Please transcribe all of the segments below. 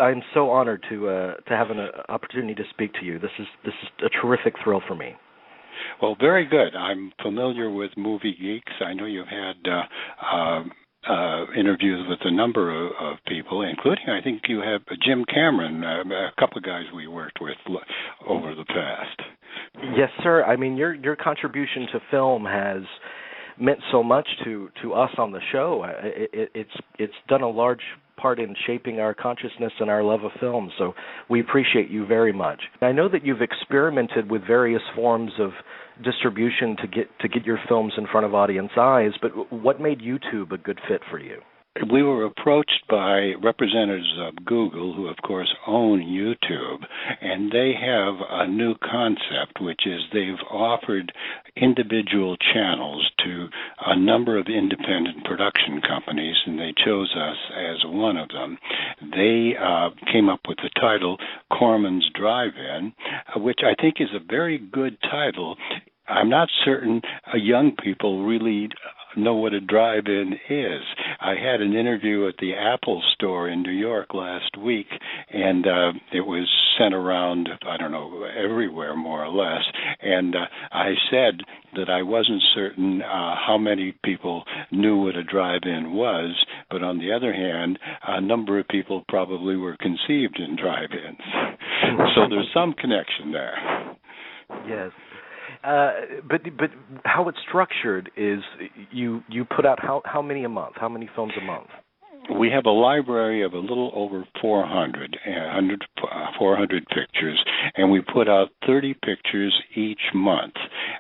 I'm so honored to have an opportunity to speak to you. This is a terrific thrill for me. Well, very good. I'm familiar with Movie Geeks. I know you've had interviews with a number of people, including, I think you have Jim Cameron, a couple of guys we worked with over the past. Yes, sir. I mean, your contribution to film has meant so much to us on the show. It's done a large part in shaping our consciousness and our love of film, so we appreciate you very much. I know that you've experimented with various forms of distribution to get your films in front of audience eyes, but what made YouTube a good fit for you? We were approached by representatives of Google, who, of course, own YouTube, and they have a new concept, which is they've offered individual channels to a number of independent production companies, and they chose us as one of them. They came up with the title Corman's Drive-In, which I think is a very good title. I'm not certain young people really know what a drive-in is. I had an interview at the Apple store in New York last week, and it was sent around, I don't know, everywhere more or less, and I said that I wasn't certain how many people knew what a drive-in was, but on the other hand, a number of people probably were conceived in drive-ins. So there's some connection there. Yes. But how it's structured is you put out how many a month? How many films a month? We have a library of a little over 400 pictures, and we put out 30 pictures each month.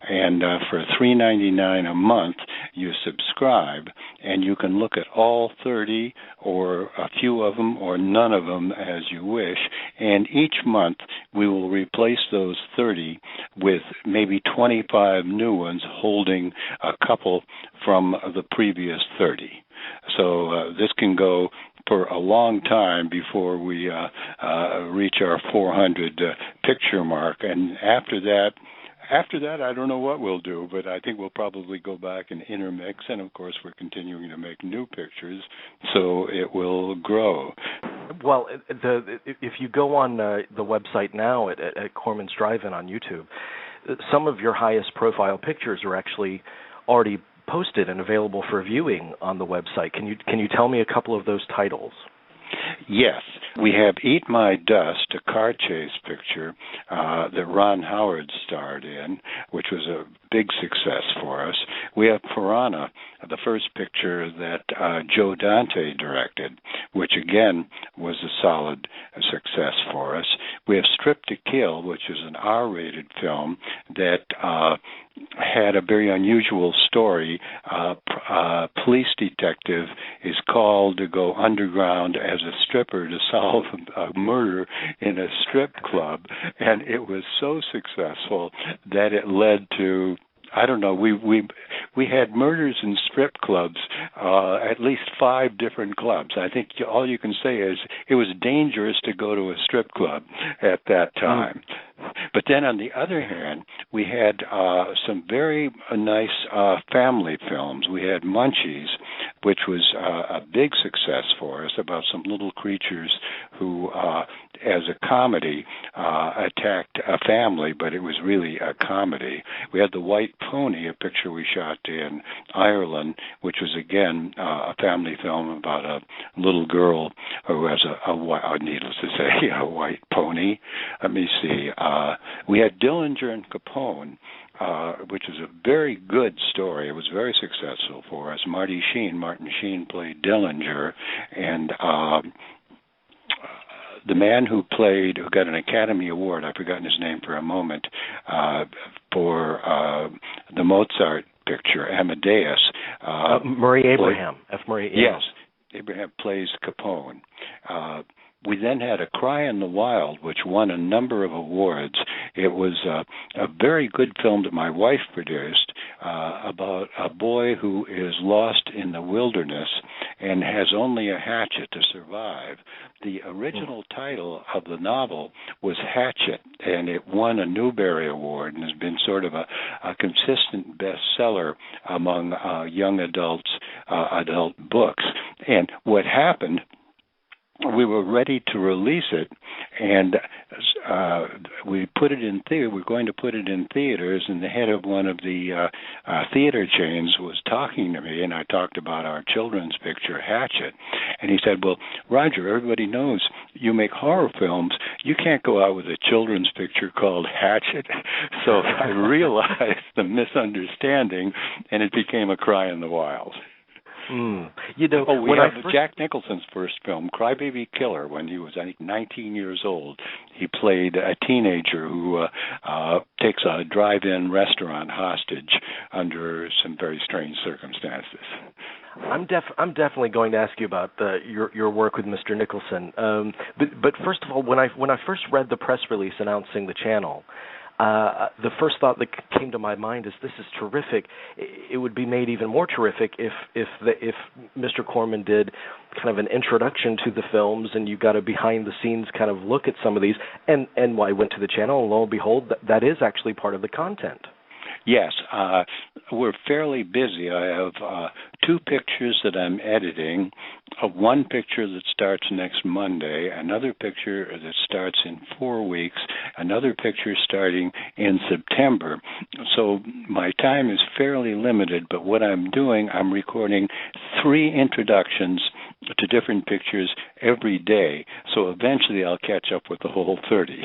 And for $3.99 a month, you subscribe, and you can look at all 30 or a few of them or none of them as you wish. And each month, we will replace those 30 with maybe 25 new ones holding a couple from the previous 30. So this can go for a long time before we reach our 400 picture mark. And after that, I don't know what we'll do, but I think we'll probably go back and intermix. And, of course, we're continuing to make new pictures, so it will grow. Well, if you go on the website now at Corman's Drive-In on YouTube, some of your highest profile pictures are actually already posted and available for viewing on the website. Can you tell me a couple of those titles? Yes. We have Eat My Dust, a car chase picture that Ron Howard starred in, which was a big success for us. We have Piranha, the first picture that Joe Dante directed, which again was a solid success for us. We have Strip to Kill, which is an R-rated film that had a very unusual story. A police detective is called to go underground as a stripper to solve a murder in a strip club, and it was so successful that it led to, I don't know, we had murders in strip clubs, at least 5 different clubs. I think all you can say is it was dangerous to go to a strip club at that time. But then on the other hand, we had some very nice family films. We had Munchies, which was a big success for us, about some little creatures who, as a comedy, attacked a family, but it was really a comedy. We had The White Pony, a picture we shot in Ireland, which was, again, a family film about a little girl who has needless to say, a white pony. Let me see. We had Dillinger and Capone, which was a very good story. It was very successful for us. Martin Sheen played Dillinger, and the man who got an Academy Award, I've forgotten his name for a moment, for the Mozart picture, Amadeus. Murray Abraham. Yes, Abraham plays Capone. We then had A Cry in the Wild, which won a number of awards. It was a very good film that my wife produced about a boy who is lost in the wilderness and has only a hatchet to survive. The original title of the novel was Hatchet, and it won a Newbery Award and has been sort of a consistent bestseller among young adult books. And what happened we were ready to release it, and we put it in theater. We're going to put it in theaters, and the head of one of the theater chains was talking to me, and I talked about our children's picture, Hatchet, and he said, "Well, Roger, everybody knows you make horror films. You can't go out with a children's picture called Hatchet." So I realized the misunderstanding, and it became a cry in the wild. You know, we have Jack Nicholson's first film, Crybaby Killer, when he was, I think, 19 years old. He played a teenager who takes a drive-in restaurant hostage under some very strange circumstances. I'm definitely going to ask you about your work with Mr. Nicholson. But first of all, when I first read the press release announcing the channel, the first thought that came to my mind is, this is terrific. It would be made even more terrific if Mr. Corman did kind of an introduction to the films, and you got a behind-the-scenes kind of look at some of these. And I went to the channel, and lo and behold, that is actually part of the content. Yes, we're fairly busy. I have 2 pictures that I'm editing, one picture that starts next Monday, another picture that starts in 4 weeks, another picture starting in September. So my time is fairly limited, but what I'm doing, I'm recording 3 introductions to different pictures every day. So eventually I'll catch up with the whole 30.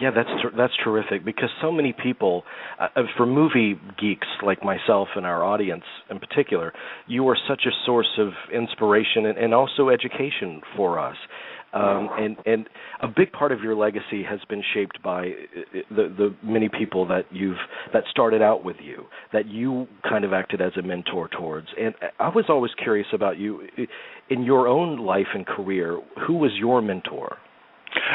Yeah, that's terrific, because so many people, for movie geeks like myself and our audience in particular, you are such a source of inspiration and also education for us. And a big part of your legacy has been shaped by the many people that started out with you, that you kind of acted as a mentor towards. And I was always curious about you in your own life and career. Who was your mentor?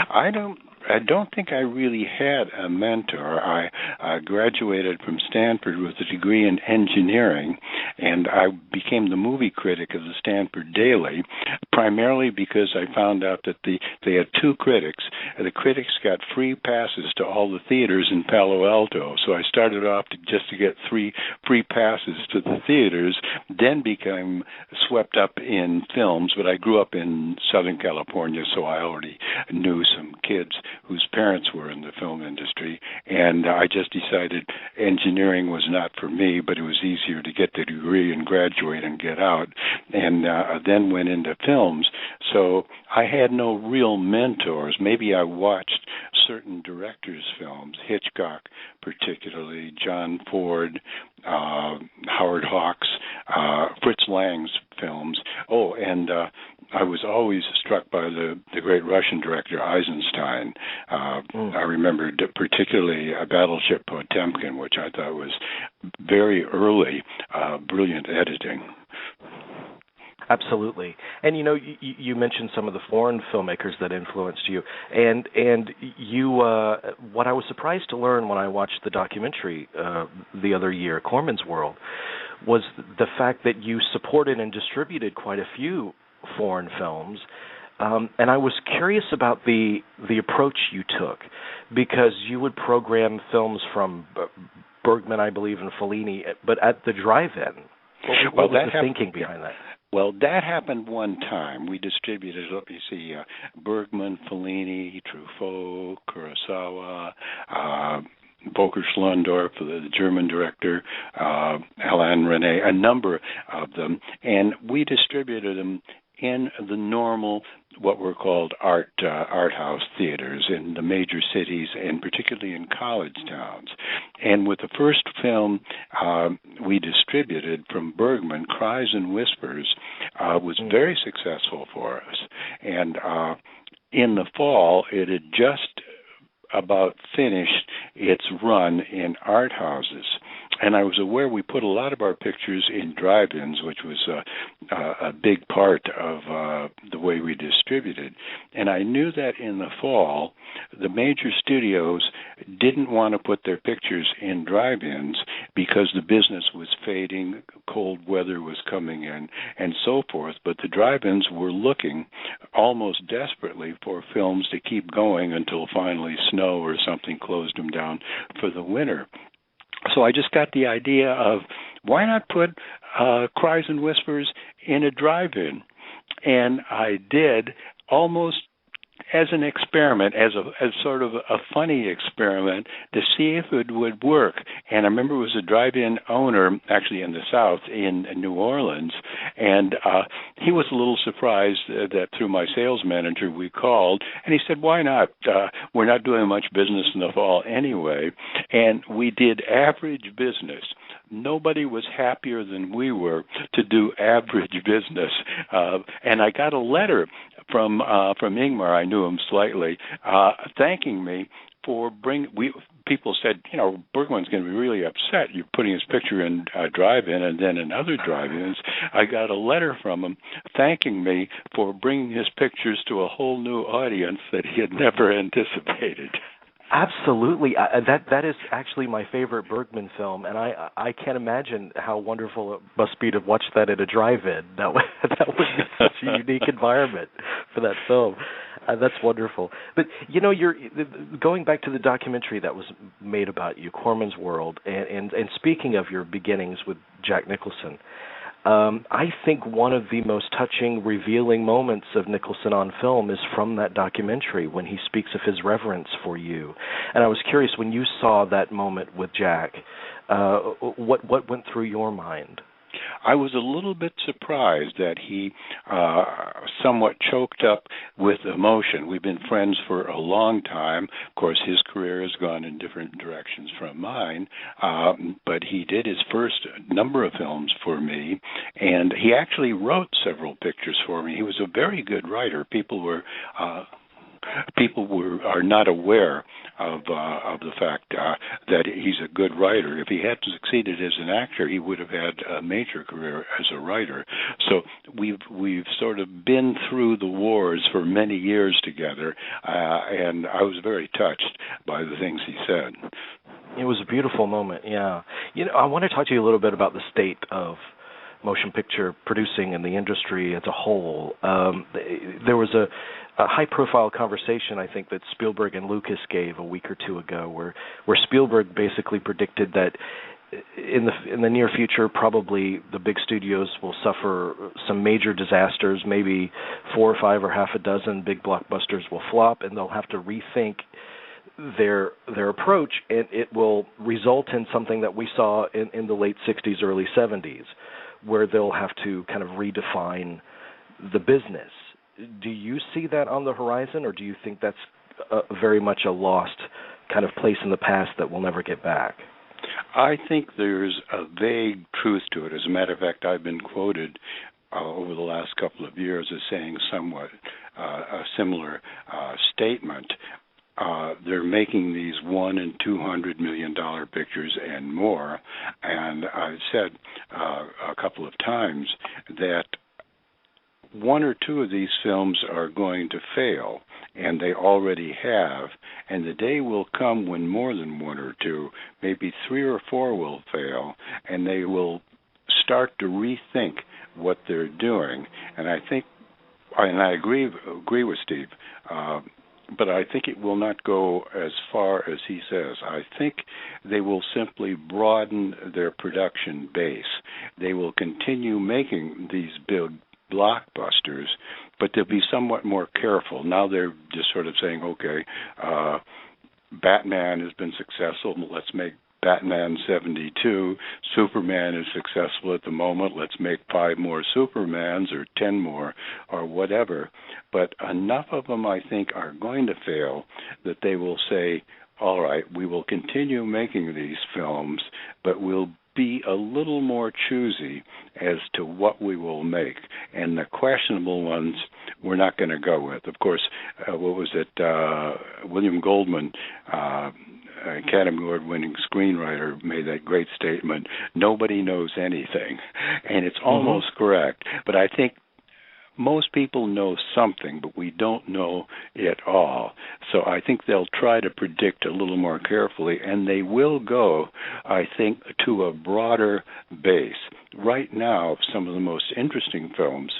I don't think I really had a mentor. I graduated from Stanford with a degree in engineering, and I became the movie critic of the Stanford Daily, primarily because I found out that they had 2 critics. The critics got free passes to all the theaters in Palo Alto, so I started off just to get 3 free passes to the theaters, then became swept up in films, but I grew up in Southern California, so I already knew some kids whose parents were in the film industry, and I just decided engineering was not for me, but it was easier to get the degree and graduate and get out, and then went into films. So I had no real mentors. Maybe I watched certain directors' films, Hitchcock particularly, John Ford, Howard Hawks, Fritz Lang's films. Oh, and I was always struck by the great Russian director Eisenstein. I remember particularly Battleship Potemkin, which I thought was very early, brilliant editing. Absolutely. And, you know, you mentioned some of the foreign filmmakers that influenced you. And you, what I was surprised to learn when I watched the documentary the other year, Corman's World, was the fact that you supported and distributed quite a few foreign films. And I was curious about the approach you took, because you would program films from Bergman, I believe, and Fellini, but at the drive-in. What was the thinking behind that? Well, that happened one time. We distributed, let me see, Bergman, Fellini, Truffaut, Kurosawa, Volker Schlöndorff, the German director, Alain Resnais, a number of them, and we distributed them in the normal, what were called art house theaters in the major cities, and particularly in college towns. And with the first film we distributed from Bergman, Cries and Whispers, was very successful for us. And in the fall, it had just about finished its run in art houses. And I was aware we put a lot of our pictures in drive-ins, which was a big part of the way we distributed. And I knew that in the fall, the major studios didn't want to put their pictures in drive-ins because the business was fading, cold weather was coming in, and so forth. But the drive-ins were looking almost desperately for films to keep going until finally snow or something closed them down for the winter. So I just got the idea of, why not put Cries and Whispers in a drive-in? And I did almost as an experiment, as sort of a funny experiment to see if it would work. And I remember it was a drive-in owner, actually in the South, in New Orleans, and he was a little surprised that through my sales manager we called, and he said, why not? We're not doing much business in the fall anyway. And we did average business. Nobody was happier than we were to do average business. And I got a letter from Ingmar, I knew him slightly, thanking me for people said, Bergman's going to be really upset. You're putting his picture in drive-in and then in other drive-ins. I got a letter from him thanking me for bringing his pictures to a whole new audience that he had never anticipated. Absolutely. That is actually my favorite Bergman film, and I can't imagine how wonderful it must be to watch that at a drive-in. That would be such a unique environment for that film. That's wonderful. But, you're going back to the documentary that was made about you, Corman's World, and speaking of your beginnings with Jack Nicholson, I think one of the most touching, revealing moments of Nicholson on film is from that documentary when he speaks of his reverence for you. And I was curious, when you saw that moment with Jack, what went through your mind? I was a little bit surprised that he somewhat choked up with emotion. We've been friends for a long time. Of course, his career has gone in different directions from mine, but he did his first number of films for me, and he actually wrote several pictures for me. He was a very good writer. People are not aware of the fact that he's a good writer. If he had succeeded as an actor, he would have had a major career as a writer. So we've sort of been through the wars for many years together, and I was very touched by the things he said. It was a beautiful moment, yeah. I want to talk to you a little bit about the state of motion picture producing in the industry as a whole. There was a high-profile conversation, I think, that Spielberg and Lucas gave a week or two ago, where Spielberg basically predicted that in the near future, probably the big studios will suffer some major disasters, maybe 4 or 5 or half a dozen big blockbusters will flop, and they'll have to rethink their approach, and it will result in something that we saw in the late 60s, early 70s, where they'll have to kind of redefine the business. Do you see that on the horizon, or do you think that's very much a lost kind of place in the past that we'll never get back? I think there's a vague truth to it. As a matter of fact, I've been quoted over the last couple of years as saying somewhat a similar statement. They're making these $100 and $200 million pictures and more, and I've said a couple of times that 1 or 2 of these films are going to fail, and they already have, and the day will come when more than 1 or 2, maybe 3 or 4 will fail, and they will start to rethink what they're doing. And I think, and I agree with Steve, but I think it will not go as far as he says. I think they will simply broaden their production base. They will continue making these big blockbusters, but they'll be somewhat more careful. Now they're just sort of saying, okay, Batman has been successful, let's make Batman 72. Superman is successful at the moment, let's make 5 more Supermans or 10 more or whatever. But enough of them, I think, are going to fail that they will say, all right, we will continue making these films, but we'll be a little more choosy as to what we will make. And the questionable ones we're not going to go with. Of course, what was it? William Goldman, Academy Award-winning screenwriter, made that great statement, nobody knows anything. And it's almost correct. But I think most people know something, but we don't know it all. So I think they'll try to predict a little more carefully, and they will go, I think, to a broader base. Right now, some of the most interesting films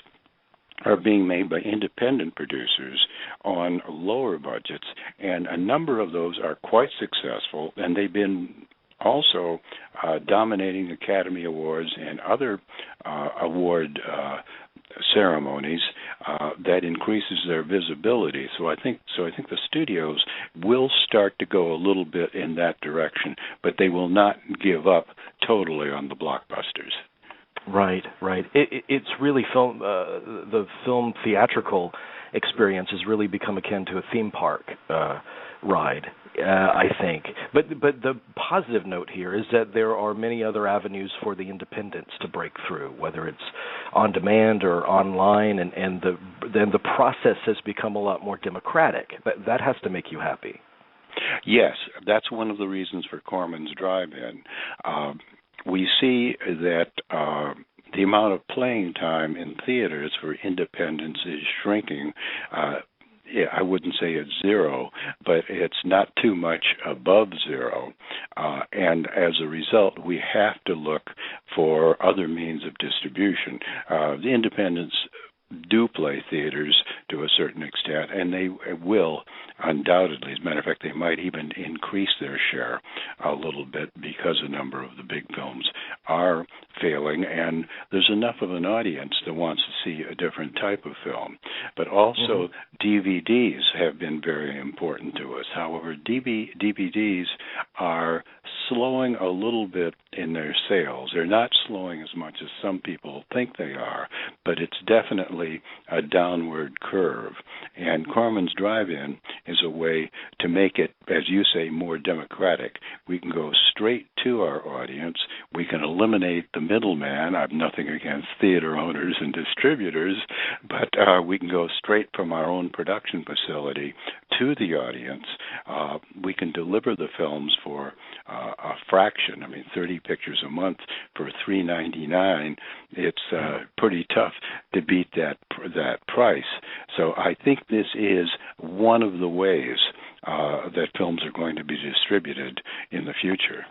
are being made by independent producers on lower budgets, and a number of those are quite successful, and they've been also dominating Academy Awards and other award ceremonies. that increases their visibility. So I think the studios will start to go a little bit in that direction, but they will not give up totally on the blockbusters. Right. It's really the film theatrical experience has really become akin to a theme park ride, I think. But the positive note here is that there are many other avenues for the independents to break through, whether it's on demand or online, and then the process has become a lot more democratic. That has to make you happy. Yes, that's one of the reasons for Corman's Drive-In. We see that the amount of playing time in theaters for independents is shrinking. I wouldn't say it's zero, but it's not too much above zero. And as a result, we have to look for other means of distribution. The independents do play theaters to a certain extent, and they will undoubtedly. As a matter of fact, they might even increase their share a little bit because a number of the big films are failing, and there's enough of an audience that wants to see a different type of film. But also, DVDs have been very important to us. However, DVDs are slowing a little bit in their sales. They're not slowing as much as some people think they are, but it's definitely a downward curve. And Corman's Drive-In is a way to make it, as you say, more democratic. We can go straight to our audience. We can eliminate the middleman. I have nothing against theater owners and distributors, but we can go straight from our own production facility to the audience. We can deliver the films for a fraction. I mean, 30 pictures a month for $3.99. It's pretty tough to beat that price. So I think this is one of the ways that films are going to be distributed in the future.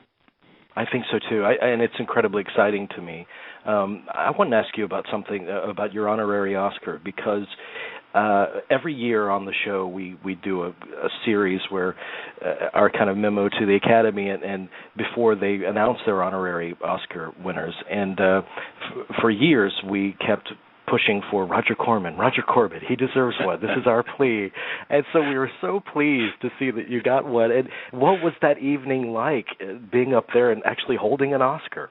I think so too, and it's incredibly exciting to me. I want to ask you about something about your honorary Oscar, because every year on the show we do a series where our kind of memo to the Academy and before they announce their honorary Oscar winners, and for years we kept pushing for Roger Corman, he deserves one. This is our plea. And so we were so pleased to see that you got one. And what was that evening like, being up there and actually holding an Oscar?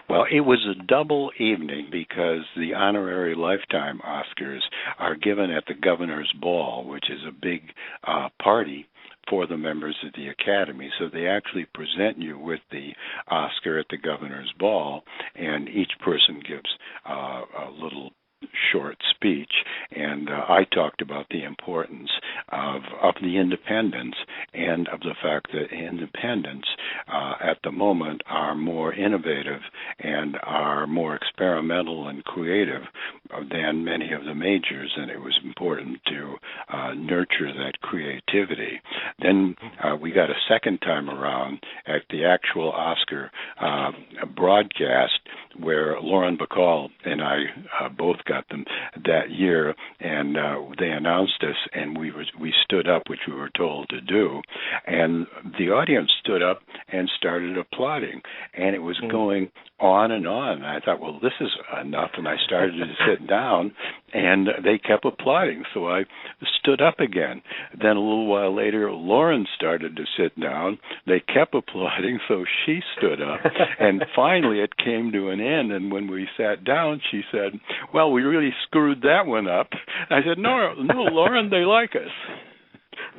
Well, it was a double evening because the honorary lifetime Oscars are given at the Governor's Ball, which is a big party for the members of the Academy. So they actually present you with the Oscar at the Governor's Ball, and each person gives a little short speech, and I talked about the importance of the independents and of the fact that independents at the moment are more innovative and are more experimental and creative than many of the majors, and it was important to nurture that creativity. Then we got a second time around at the actual Oscar broadcast, where Lauren Bacall and I both got them that year, and they announced us, and we stood up, which we were told to do, and the audience stood up and started applauding, and it was going on and on. I thought, well, this is enough, and I started to sit down, and they kept applauding, so I stood up again. Then a little while later, Lauren started to sit down. They kept applauding, so she stood up, and finally it came to an end, and when we sat down, she said, well, we really screwed that one up. I said, no, Lauren, they like us.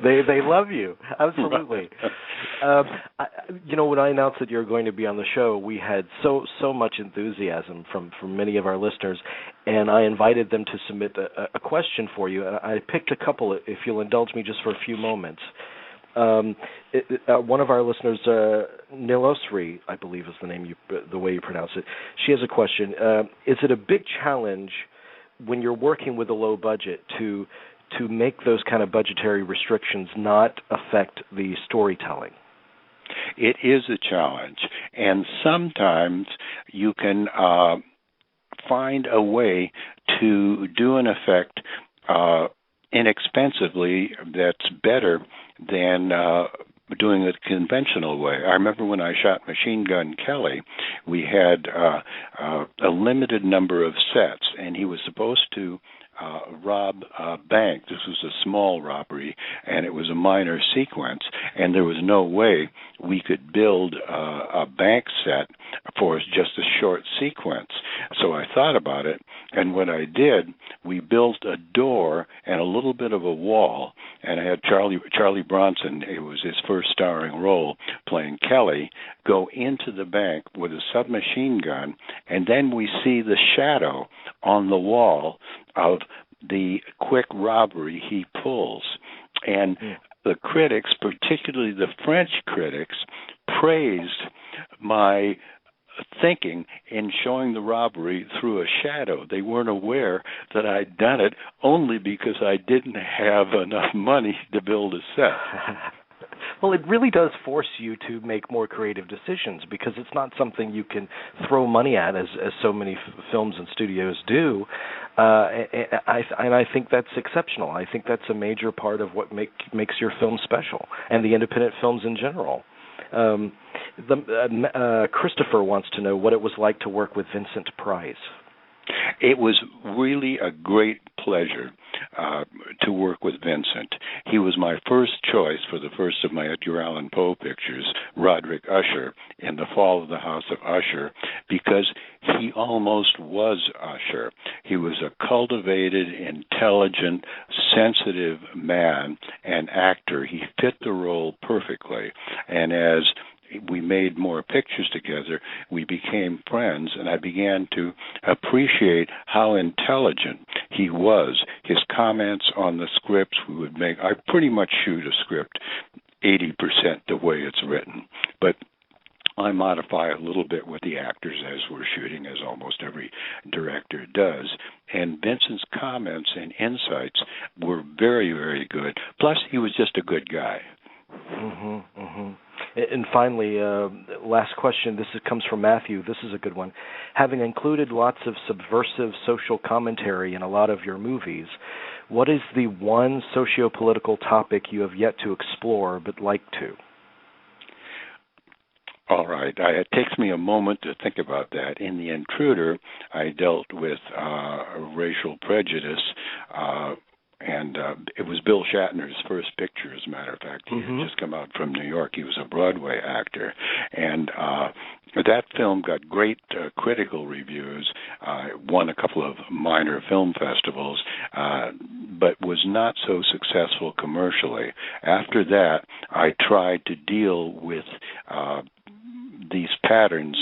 They love you, absolutely. When I announced that you're going to be on the show, we had so much enthusiasm from many of our listeners, and I invited them to submit a question for you. And I picked a couple, if you'll indulge me just for a few moments. One of our listeners, Nilosri, I believe is the name, the way you pronounce it. She has a question. Is it a big challenge when you're working with a low budget to make those kind of budgetary restrictions not affect the storytelling? It is a challenge, and sometimes you can find a way to do an effect inexpensively that's better than doing it the conventional way. I remember when I shot Machine Gun Kelly, we had a limited number of sets, and he was supposed to rob a bank. This was a small robbery, and it was a minor sequence, and there was no way we could build a bank set for just a short sequence. So I thought about it, and what I did, we built a door and a little bit of a wall, and I had Charlie Bronson, it was his first starring role, playing Kelly, go into the bank with a submachine gun, and then we see the shadow on the wall of the quick robbery he pulls. And the critics, particularly the French critics, praised my thinking in showing the robbery through a shadow. They weren't aware that I'd done it only because I didn't have enough money to build a set. Well, it really does force you to make more creative decisions, because it's not something you can throw money at as so many films and studios do. And I think that's exceptional. I think that's a major part of what makes your film special, and the independent films in general. Christopher wants to know what it was like to work with Vincent Price. It was really a great pleasure to work with Vincent. He was my first choice for the first of my Edgar Allan Poe pictures, Roderick Usher, in The Fall of the House of Usher, because he almost was Usher. He was a cultivated, intelligent, sensitive man and actor. He fit the role perfectly. And as we made more pictures together, we became friends, and I began to appreciate how intelligent he was. His comments on the scripts we would make, I pretty much shoot a script 80% the way it's written, but I modify a little bit with the actors as we're shooting, as almost every director does. And Vincent's comments and insights were very, very good. Plus, he was just a good guy. Mm-hmm, mm-hmm. And finally, last question. This comes from Matthew. This is a good one. Having included lots of subversive social commentary in a lot of your movies, what is the one socio-political topic you have yet to explore but like to? All right. It takes me a moment to think about that. In The Intruder, I dealt with racial prejudice, and it was Bill Shatner's first picture, as a matter of fact. He had just come out from New York. He was a Broadway actor. And that film got great critical reviews, won a couple of minor film festivals, but was not so successful commercially. After that, I tried to deal with these patterns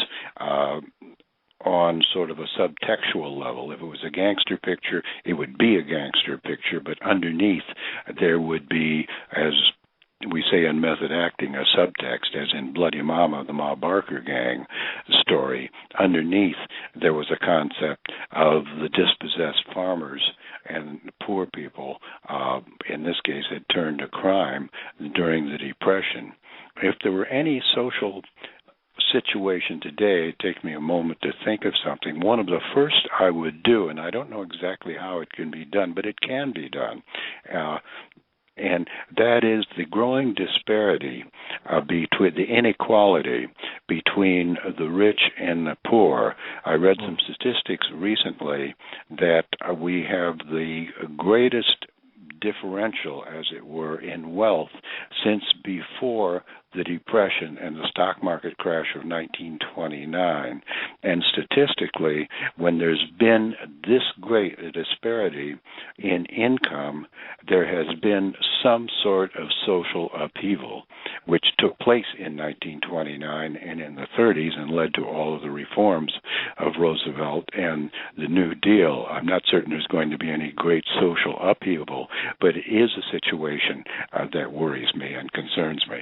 on sort of a subtextual level. If it was a gangster picture, it would be a gangster picture, but underneath there would be, as we say in method acting, a subtext, as in Bloody Mama, the Ma Barker gang story. Underneath there was a concept of the dispossessed farmers and poor people, in this case, had turned to crime during the Depression. If there were any social situation today, it takes me a moment to think of something. One of the first I would do, and I don't know exactly how it can be done, but it can be done, and that is the growing disparity between the inequality between the rich and the poor. I read some statistics recently that we have the greatest differential, as it were, in wealth since before the Depression and the stock market crash of 1929. And statistically, when there's been this great a disparity in income, there has been some sort of social upheaval, which took place in 1929 and in the 30s and led to all of the reforms of Roosevelt and the New Deal. I'm not certain there's going to be any great social upheaval, but it is a situation that worries me and concerns me.